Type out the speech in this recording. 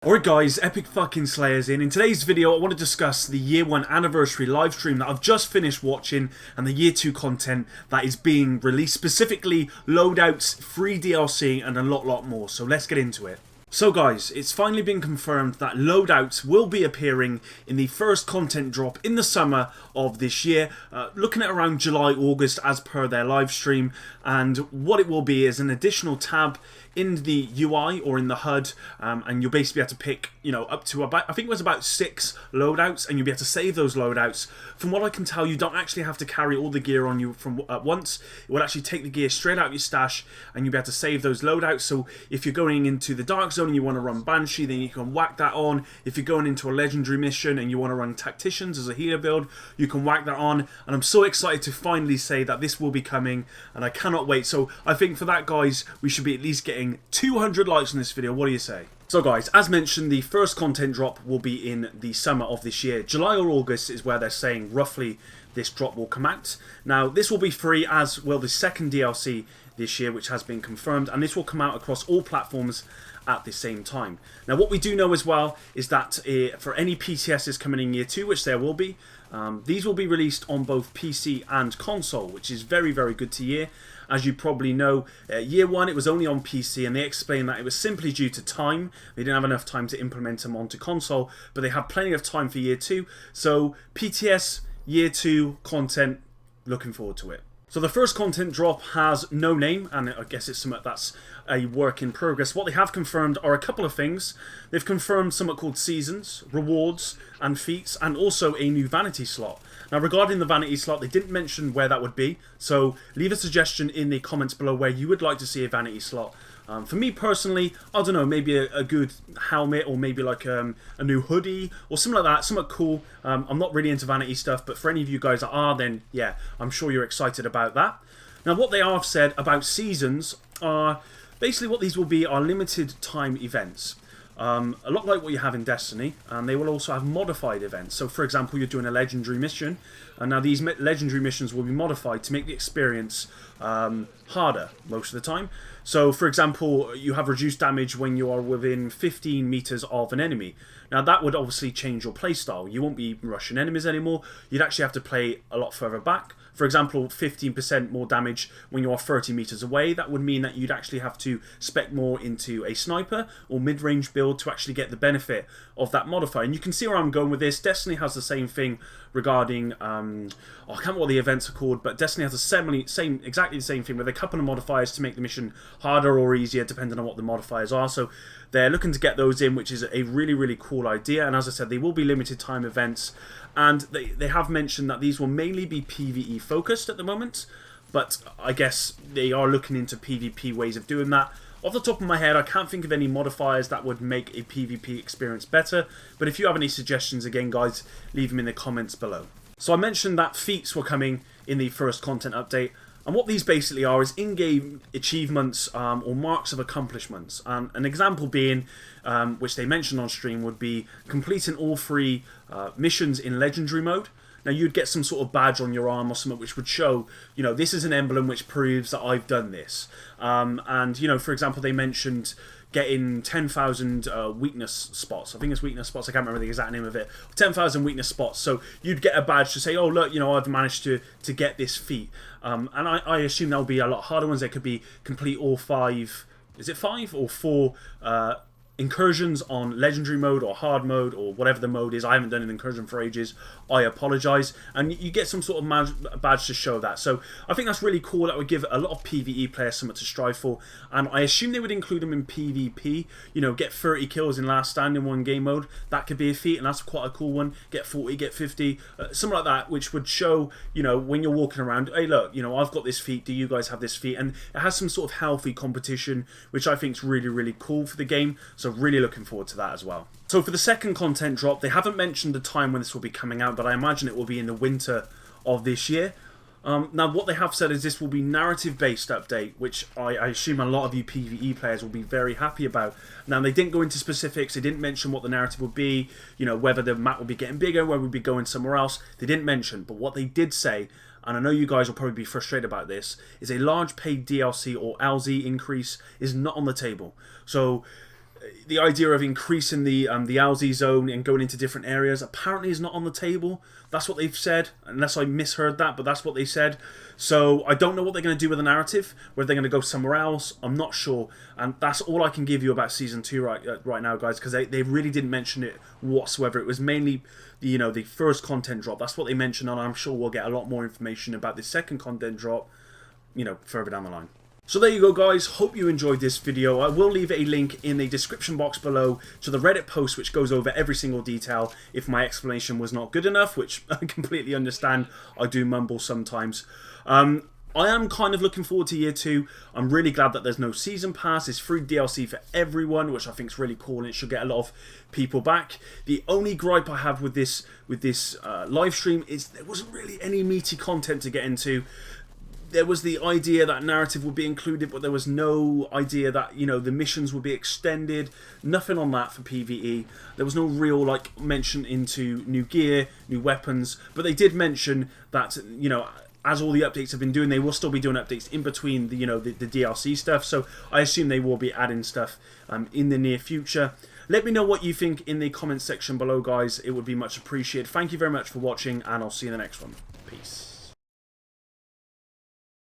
Alright guys, epic fucking slayers in today's video I want to discuss the year 1 anniversary live stream that I've just finished watching and the year 2 content that is being released, specifically loadouts, free DLC and a lot more, so let's get into it. So guys, it's finally been confirmed that loadouts will be appearing in the first content drop in the summer of this year, looking at around July, August as per their live stream, and what it will be is an additional tab in the UI or in the HUD, and you'll basically be able to pick, up to about, I think it was about 6 loadouts, and you'll be able to save those loadouts. From what I can tell, you don't actually have to carry all the gear on you from at once. It will actually take the gear straight out of your stash, and you'll be able to save those loadouts. So if you're going into the Dark Zone and you want to run Banshee, then you can whack that on. If you're going into a legendary mission and you want to run Tacticians as a healer build, you can whack that on. And I'm so excited to finally say that this will be coming, and I cannot wait. So I think for that, guys, we should be at least getting 200 likes on this video. What do you say? So guys, as mentioned, the first content drop will be in the summer of this year. July or August is where they're saying roughly this drop will come out. Now, this will be free, as well the second DLC this year, which has been confirmed, and this will come out across all platforms at the same time. Now, what we do know as well is that for any PTSs coming in year 2, which there will be, these will be released on both PC and console, which is very good to hear. As you probably know, year 1 it was only on PC, and they explained that it was simply due to time. They didn't have enough time to implement them onto console, but they have plenty of time for year 2. So PTS year 2 content, looking forward to it. So the first content drop has no name, and I guess it's something that's a work in progress. What they have confirmed are a couple of things. They've confirmed something called seasons, rewards, and feats, and also a new vanity slot. Now, regarding the vanity slot, they didn't mention where that would be, so leave a suggestion in the comments below where you would like to see a vanity slot. For me personally, I don't know, maybe a good helmet, or maybe like a new hoodie or something like that, something cool. I'm not really into vanity stuff, but for any of you guys that are, then yeah, I'm sure you're excited about that. Now, what they have said about seasons are basically what these will be are limited time events. A lot like what you have in Destiny, and they will also have modified events. So for example, you're doing a legendary mission, and now these legendary missions will be modified to make the experience harder most of the time. So for example, you have reduced damage when you are within 15 meters of an enemy. Now that would obviously change your playstyle. You won't be rushing enemies anymore. You'd actually have to play a lot further back. For example, 15% more damage when you are 30 meters away. That would mean that you'd actually have to spec more into a sniper or mid-range build to actually get the benefit of that modifier. And you can see where I'm going with this. Destiny has the same thing regarding, I can't remember what the events are called, but Destiny has exactly the same thing with a couple of modifiers to make the mission harder or easier depending on what the modifiers are. So they're looking to get those in, which is a really cool idea. And as I said, they will be limited time events, and they have mentioned that these will mainly be PvE focused at the moment, but I guess they are looking into PvP ways of doing that. Off the top of my head, I can't think of any modifiers that would make a PvP experience better, but if you have any suggestions, again guys, leave them in the comments below. So I mentioned that feats were coming in the first content update, and what these basically are is in-game achievements or marks of accomplishments. An example being, which they mentioned on stream, would be completing all 3 missions in legendary mode. Now you'd get some sort of badge on your arm or something which would show, this is an emblem which proves that I've done this. And, for example, they mentioned getting 10,000 weakness spots. I think it's weakness spots. I can't remember the exact name of it. 10,000 weakness spots. So you'd get a badge to say, oh, look, I've managed to get this feat. And I assume there'll be a lot harder ones. They could be complete all 5, is it 5 or 4 incursions on legendary mode or hard mode or whatever the mode is. I haven't done an incursion for ages. I apologise. And you get some sort of badge to show that. So I think that's really cool. That would give a lot of PvE players something to strive for. And I assume they would include them in PvP. Get 30 kills in last stand in one game mode. That could be a feat, and that's quite a cool one. Get 40, get 50, something like that, which would show, when you're walking around, hey, look, I've got this feat. Do you guys have this feat? And it has some sort of healthy competition, which I think is really cool for the game. So really looking forward to that as well. So for the second content drop, they haven't mentioned the time when this will be coming out, but I imagine it will be in the winter of this year. Now what they have said is this will be narrative based update, which I assume a lot of you PvE players will be very happy about. Now they didn't go into specifics, they didn't mention what the narrative would be, whether the map will be getting bigger, whether we'll be going somewhere else. They didn't mention, but what they did say, and I know you guys will probably be frustrated about this, is a large paid DLC or LZ increase is not on the table. So the idea of increasing the LZ zone and going into different areas apparently is not on the table. That's what they've said, unless I misheard that, but that's what they said. So I don't know what they're going to do with the narrative, whether they're going to go somewhere else. I'm not sure, and that's all I can give you about Season 2 right now, guys, because they really didn't mention it whatsoever. It was mainly, you know, the first content drop. That's what they mentioned, and I'm sure we'll get a lot more information about the second content drop, you know, further down the line. So there you go, guys. Hope you enjoyed this video. I will leave a link in the description box below to the Reddit post which goes over every single detail if my explanation was not good enough, which I completely understand. I do mumble sometimes. I am kind of looking forward to Year 2. I'm really glad that there's no Season Pass. It's free DLC for everyone, which I think is really cool, and it should get a lot of people back. The only gripe I have with this live stream is there wasn't really any meaty content to get into. There was the idea that narrative would be included, but there was no idea that, you know, the missions would be extended. Nothing on that for PvE. There was no real, like, mention into new gear, new weapons. But they did mention that, you know, as all the updates have been doing, they will still be doing updates in between the, you know, the DLC stuff. So I assume they will be adding stuff in the near future. Let me know what you think in the comments section below, guys. It would be much appreciated. Thank you very much for watching, and I'll see you in the next one. Peace.